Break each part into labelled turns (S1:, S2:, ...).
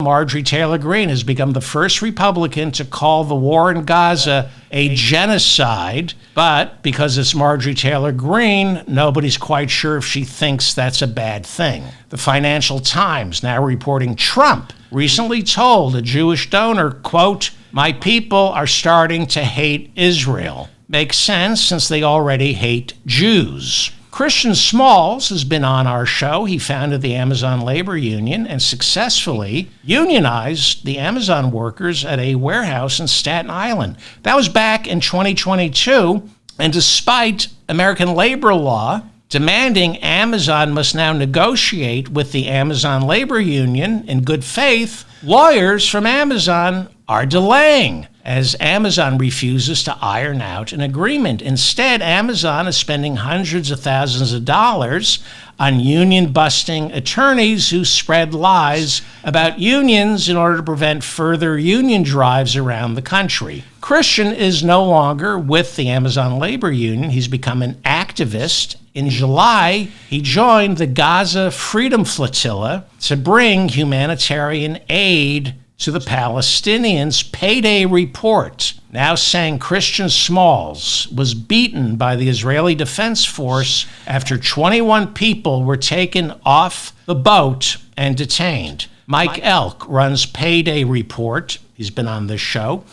S1: Marjorie Taylor Greene has become the first Republican to call the war in Gaza a genocide, but because it's Marjorie Taylor Greene, nobody's quite sure if she thinks that's a bad thing. The Financial Times now reporting Trump recently told a Jewish donor, quote, "My people are starting to hate Israel." Makes sense since they already hate Jews. Christian Smalls has been on our show. He founded the Amazon Labor Union and successfully unionized the Amazon workers at a warehouse in Staten Island. That was back in 2022, and despite American labor law demanding Amazon must now negotiate with the Amazon Labor Union in good faith, lawyers from Amazon are delaying as Amazon refuses to iron out an agreement. Instead, Amazon is spending hundreds of thousands of dollars on union-busting attorneys who spread lies about unions in order to prevent further union drives around the country. Christian is no longer with the Amazon Labor Union. He's become an activist. In July, he joined the Gaza Freedom Flotilla to bring humanitarian aid to the Palestinians. Payday report now saying Christian Smalls was beaten by the Israeli Defense Force after 21 people were taken off the boat and detained. Mike Elk runs Payday Report. He's been on this show.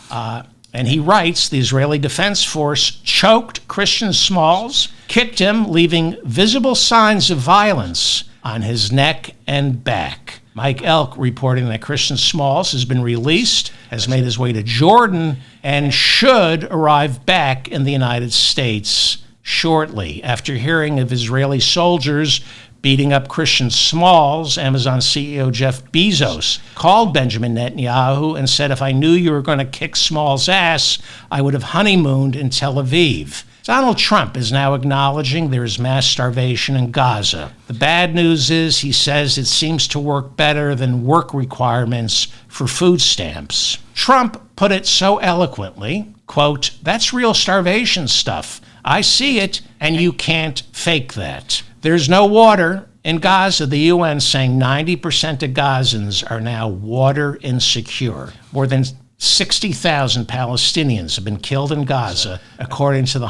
S1: And he writes, the Israeli Defense Force choked Christian Smalls, kicked him, leaving visible signs of violence on his neck and back. Mike Elk reporting that Christian Smalls has been released, has made his way to Jordan, and should arrive back in the United States shortly. After hearing of Israeli soldiers beating up Christian Smalls, Amazon CEO Jeff Bezos called Benjamin Netanyahu and said, "If I knew you were going to kick Smalls' ass, I would have honeymooned in Tel Aviv." Donald Trump is now acknowledging there is mass starvation in Gaza. The bad news is, he says, it seems to work better than work requirements for food stamps. Trump put it so eloquently, quote, "That's real starvation stuff. I see it, and you can't fake that." There's no water in Gaza. The UN saying 90% of Gazans are now water insecure. More than 60,000 Palestinians have been killed in Gaza, according to the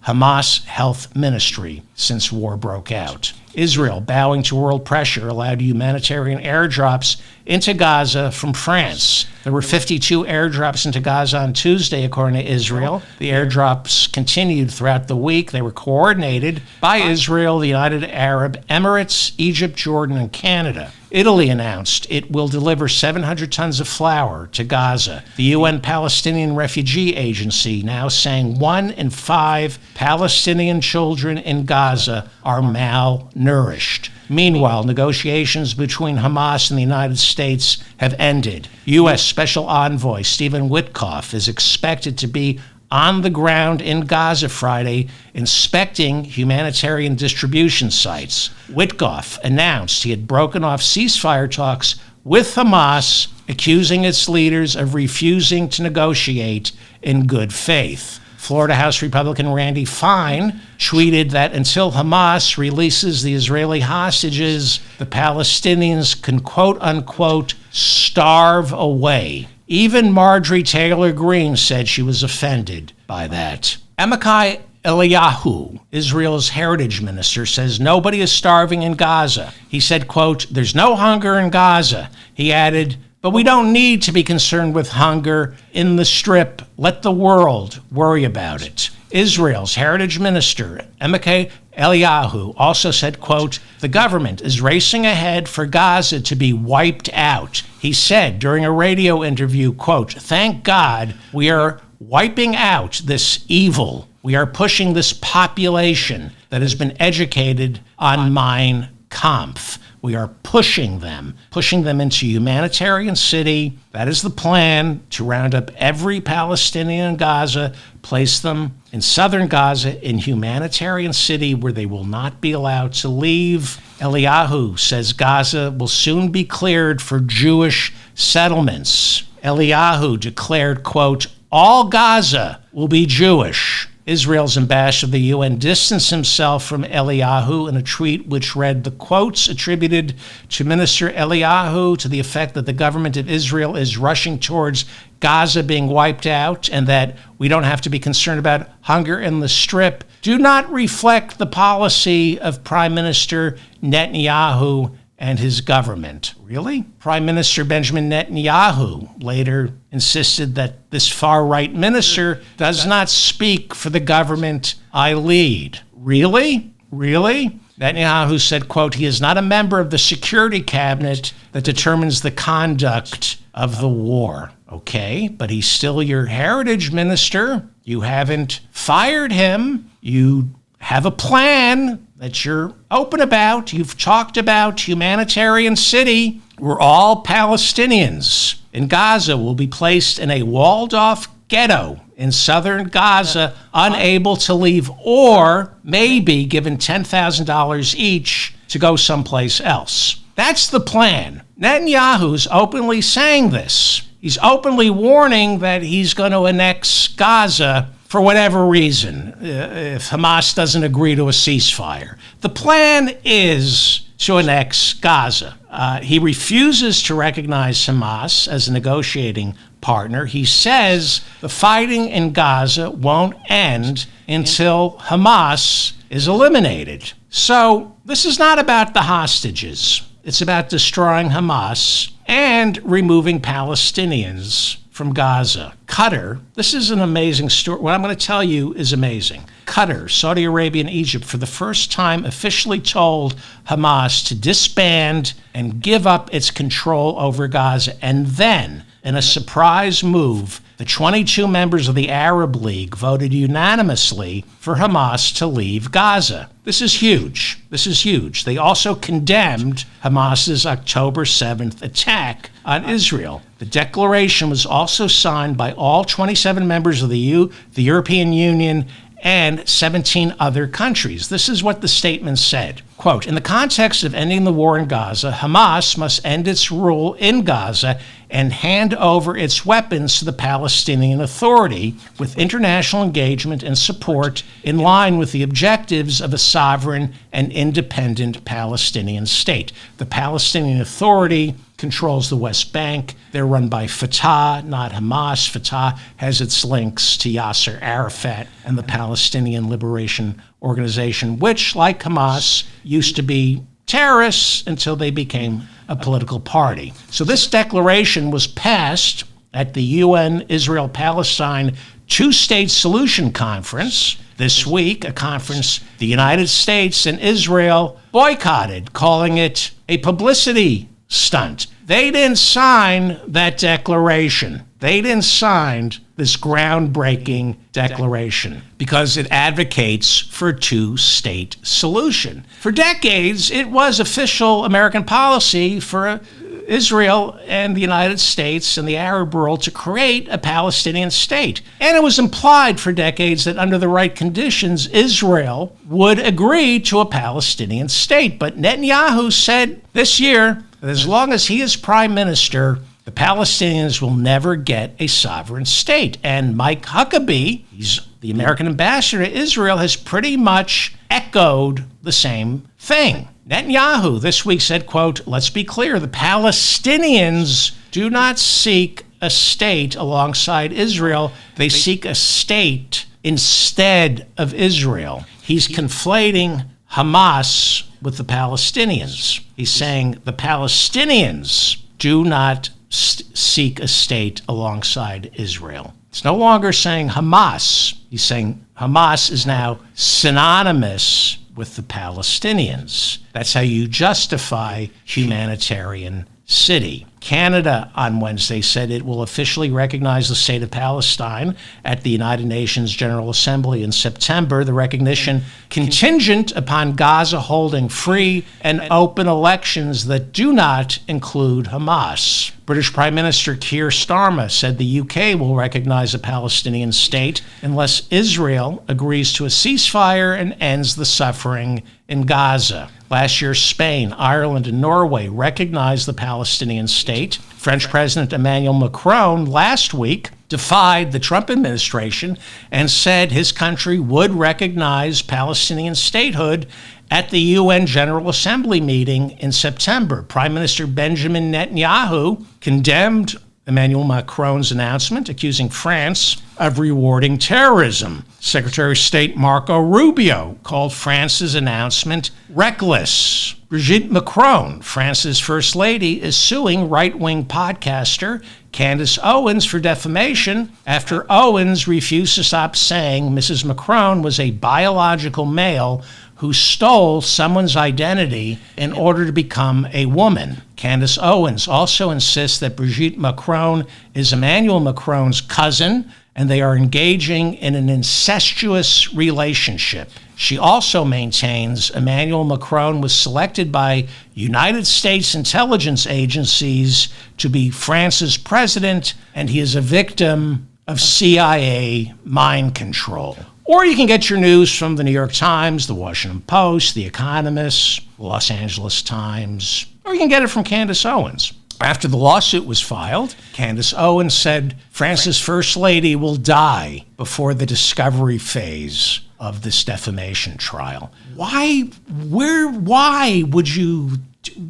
S1: Hamas Health Ministry, since war broke out. Israel, bowing to world pressure, allowed humanitarian airdrops into Gaza from France. There were 52 airdrops into Gaza on Tuesday, according to Israel. The airdrops continued throughout the week. They were coordinated by Israel, the United Arab Emirates, Egypt, Jordan, and Canada. Italy announced it will deliver 700 tons of flour to Gaza. The UN Palestinian Refugee Agency now saying 1 in 5 Palestinian children in Gaza are malnourished. Meanwhile, negotiations between Hamas and the United States have ended. U.S. Special Envoy Stephen Witkoff is expected to be on the ground in Gaza Friday, inspecting humanitarian distribution sites. Witkoff announced he had broken off ceasefire talks with Hamas, accusing its leaders of refusing to negotiate in good faith. Florida House Republican Randy Fine tweeted that until Hamas releases the Israeli hostages, the Palestinians can quote-unquote starve away. Even Marjorie Taylor Greene said she was offended by that. Amichai Eliyahu, Israel's heritage minister, says nobody is starving in Gaza. He said, quote, "There's no hunger in Gaza." He added, "But we don't need to be concerned with hunger in the Strip. Let the world worry about it." Israel's heritage minister, Amichai Eliyahu, also said, quote, "The government is racing ahead for Gaza to be wiped out." He said during a radio interview, quote, "Thank God we are wiping out this evil. We are pushing this population that has been educated on Mein Kampf. We are pushing them into humanitarian city. That is the plan, to round up every Palestinian in Gaza, place them in southern Gaza in humanitarian city where they will not be allowed to leave." Eliyahu says Gaza will soon be cleared for Jewish settlements. Eliyahu declared, quote, "All Gaza will be Jewish." Israel's ambassador to the UN distanced himself from Eliyahu in a tweet which read the quotes attributed to Minister Eliyahu to the effect that the government of Israel is rushing towards Gaza being wiped out and that we don't have to be concerned about hunger in the Strip do not reflect the policy of Prime Minister Netanyahu and his government. Really? Prime Minister Benjamin Netanyahu later insisted that this far-right minister does not speak for the government I lead. Really? Really? Netanyahu said, quote, he is not a member of the security cabinet that determines the conduct of the war. Okay, but he's still your heritage minister. You haven't fired him. You have a plan that you're open about. You've talked about humanitarian city where all Palestinians in Gaza will be placed in a walled-off ghetto in southern Gaza, unable to leave, or maybe given $10,000 each to go someplace else. That's the plan. Netanyahu's openly saying this. He's openly warning that he's going to annex Gaza for whatever reason, if Hamas doesn't agree to a ceasefire. The plan is to annex Gaza. He refuses to recognize Hamas as a negotiating partner. He says the fighting in Gaza won't end until Hamas is eliminated. So this is not about the hostages. It's about destroying Hamas and removing Palestinians from Gaza. Qatar, this is an amazing story. What I'm going to tell you is amazing. Qatar, Saudi Arabia, and Egypt, for the first time, officially told Hamas to disband and give up its control over Gaza. And then, in a surprise move, the 22 members of the Arab League voted unanimously for Hamas to leave Gaza. This is huge. This is huge. They also condemned Hamas's October 7th attack on Israel. The declaration was also signed by all 27 members of the European Union and 17 other countries. This is what the statement said. Quote, in the context of ending the war in Gaza, Hamas must end its rule in Gaza and hand over its weapons to the Palestinian Authority with international engagement and support in line with the objectives of a sovereign and independent Palestinian state. The Palestinian Authority controls the West Bank. They're run by Fatah, not Hamas. Fatah has its links to Yasser Arafat and the Palestinian Liberation Organization, which, like Hamas, used to be terrorists until they became a political party. So this declaration was passed at the UN Israel-Palestine Two-State Solution Conference this week, a conference the United States and Israel boycotted, calling it a publicity stunt. They didn't sign that declaration. They didn't sign this groundbreaking declaration because it advocates for a two-state solution. For decades, it was official American policy for Israel and the United States and the Arab world to create a Palestinian state. And it was implied for decades that under the right conditions, Israel would agree to a Palestinian state. But Netanyahu said this year that as long as he is prime minister, the Palestinians will never get a sovereign state. And Mike Huckabee, he's the American ambassador to Israel, has pretty much echoed the same thing. Netanyahu this week said, quote, let's be clear, the Palestinians do not seek a state alongside Israel. They seek a state instead of Israel. He's conflating Hamas with the Palestinians. He's saying the Palestinians do not seek a state alongside Israel. It's no longer saying Hamas. He's saying Hamas is now synonymous with the Palestinians. That's how you justify humanitarian city. Canada on Wednesday said it will officially recognize the state of Palestine at the United Nations General Assembly in September. The recognition contingent upon Gaza holding free and open elections that do not include Hamas. British Prime Minister Keir Starmer said the UK will recognize a Palestinian state unless Israel agrees to a ceasefire and ends the suffering in Gaza. Last year, Spain, Ireland, and Norway recognized the Palestinian state. French President Emmanuel Macron last week defied the Trump administration and said his country would recognize Palestinian statehood at the UN General Assembly meeting in September. Prime Minister Benjamin Netanyahu condemned Emmanuel Macron's announcement, accusing France of rewarding terrorism. Secretary of State Marco Rubio called France's announcement reckless. Brigitte Macron, France's First Lady, is suing right-wing podcaster Candace Owens for defamation after Owens refused to stop saying Mrs. Macron was a biological male who stole someone's identity in order to become a woman. Candace Owens also insists that Brigitte Macron is Emmanuel Macron's cousin, and they are engaging in an incestuous relationship. She also maintains Emmanuel Macron was selected by United States intelligence agencies to be France's president, and he is a victim of CIA mind control. Or you can get your news from the New York Times, the Washington Post, the Economist, the Los Angeles Times, or you can get it from Candace Owens. After the lawsuit was filed, Candace Owens said France's First Lady will die before the discovery phase of this defamation trial. Why would you,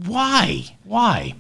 S1: why?